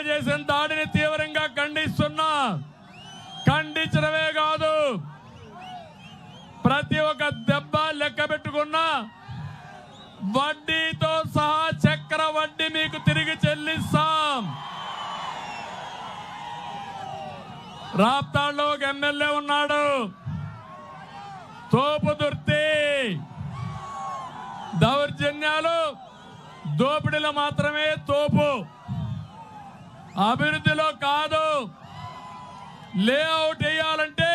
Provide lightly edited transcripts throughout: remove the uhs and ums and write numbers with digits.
చేసిన దాడిని తీవ్రంగా ఖండిస్తున్నా. ఖండించడమే కాదు, ప్రతి ఒక్క దెబ్బ లెక్క పెట్టుకున్నా వడ్డీతో సహా చక్ర వడ్డీ మీకు తిరిగి చెల్లిస్తాం. రాప్తాడులో ఒక ఎమ్మెల్యే ఉన్నాడు, తోపు దుర్తి. దౌర్జన్యాలు దోపిడీలో మాత్రమే తోపు, అభివృద్ధిలో కాదు. లేఅవుట్ వేయాలంటే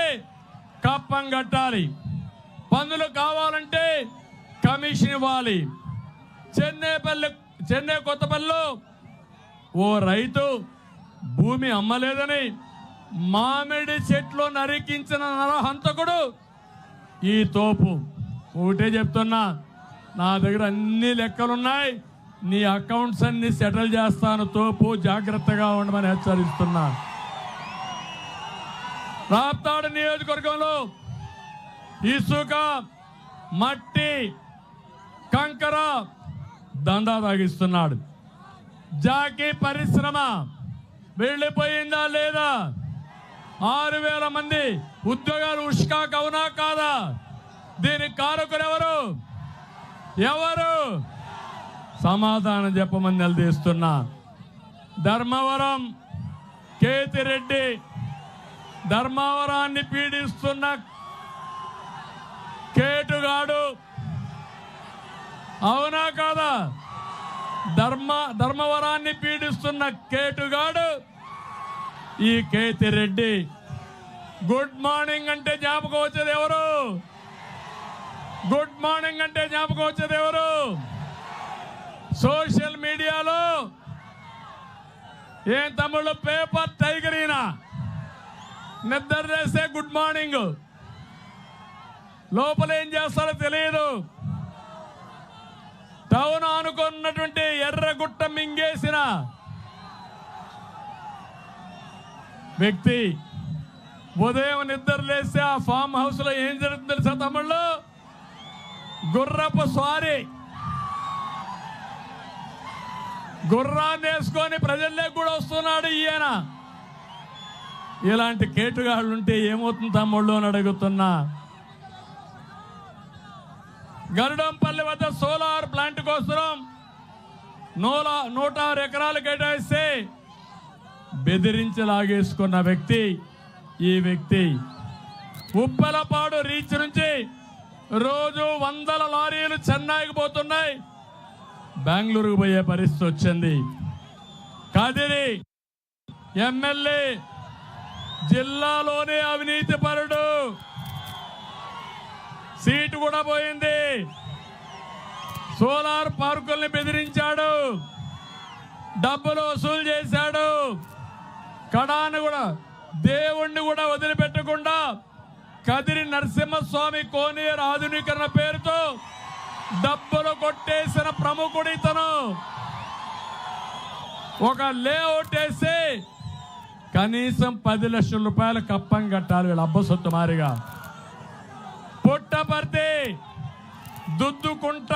కప్పం కట్టాలి, పన్నులు కావాలంటే కమిషన్ ఇవ్వాలి. చెన్నై కొత్తపల్లిలో ఓ రైతు భూమి అమ్మలేదని మామిడి చెట్లు నరికించిన నరహంతకుడు ఈ తోపు. ఒకటే చెప్తున్నా, నా దగ్గర అన్ని లెక్కలున్నాయి, నీ అకౌంట్స్ అన్ని సెటిల్ చేస్తాను తోపు, జాగ్రత్తగా ఉండమని హెచ్చరిస్తున్నా. రాప్తాడు నియోజకవర్గంలో ఇసుక, మట్టి, కంకర దందా తాగిస్తున్నాడు. జాకీ పరిశ్రమ వెళ్ళిపోయిందా లేదా? 6,000 మంది ఉద్యోగాలు ఉష్కాకు అవునా కాదా? దీనికి కారకులు ఎవరు? సమాధానం చెప్పమని నిలదీస్తున్నా. ధర్మవరం కేతిరెడ్డి, ధర్మవరాన్ని పీడిస్తున్న కేటుగాడు అవునా కాదా? ధర్మవరాన్ని పీడిస్తున్న కేటుగాడు ఈ కేతిరెడ్డి. గుడ్ మార్నింగ్ అంటే జ్ఞాపకం వచ్చేది ఎవరు? గుడ్ మార్నింగ్ అంటే జ్ఞాపకం వచ్చేది ఎవరు? సోషల్ మీడియాలో ఏం తమ్ముళ్ళు, పేపర్ టైగర్ ఈయన. నిద్ర చేస్తే గుడ్ మార్నింగ్, లోపల ఏం చేస్తారో తెలియదు. టౌన్ అనుకున్నటువంటి ఎర్రగుట్ట మింగేసిన వ్యక్తి ఉదయం నిద్ర లేస్తే ఆ ఫామ్ హౌస్ లో ఏం జరుగుతుంది తెలుసా తమ్ముళ్ళు? గుర్రపు స్వారీ. గుర్రాన్ని వేసుకొని ప్రజల్లోకి కూడా వస్తున్నాడు ఈయన. ఇలాంటి కేటుగాళ్ళు ఉంటే ఏమవుతుంది తమ్ముళ్ళు అని అడుగుతున్నా. గరుడంపల్లి వద్ద సోలార్ ప్లాంట్ కోసం 106 ఎకరాలు కేటాయిస్తే బెదిరించి లాగేసుకున్న వ్యక్తి ఈ వ్యక్తి. ఉప్పలపాడు రీచ్ నుంచి రోజు 100 లారీలు చెన్నైకి పోతున్నాయి, బెంగళూరుకు పోయే పరిస్థితి వచ్చింది. కదిరి ఎమ్మెల్యే జిల్లాలోనే అవినీతి పరుడు, సీటు కూడా పోయింది. సోలార్ పార్కుల్ని బెదిరించాడు, డబ్బులు వసూలు చేశాడు. కడాను కూడా దేవుణ్ణి కూడా వదిలిపెట్టకుండా కదిరి నరసింహస్వామి కోనేరు ఆధునీకరణ పేరుతో డబ్బులు కొట్టేసిన ప్రముఖుడు ఇతను. ఒక లేఅవుట్ వేసి కనీసం 10 లక్షల రూపాయలు కప్పం కట్టాలి వీళ్ళు అబ్బసొత్తు మారిగా. పుట్టపర్తి, దుద్దుకుంట,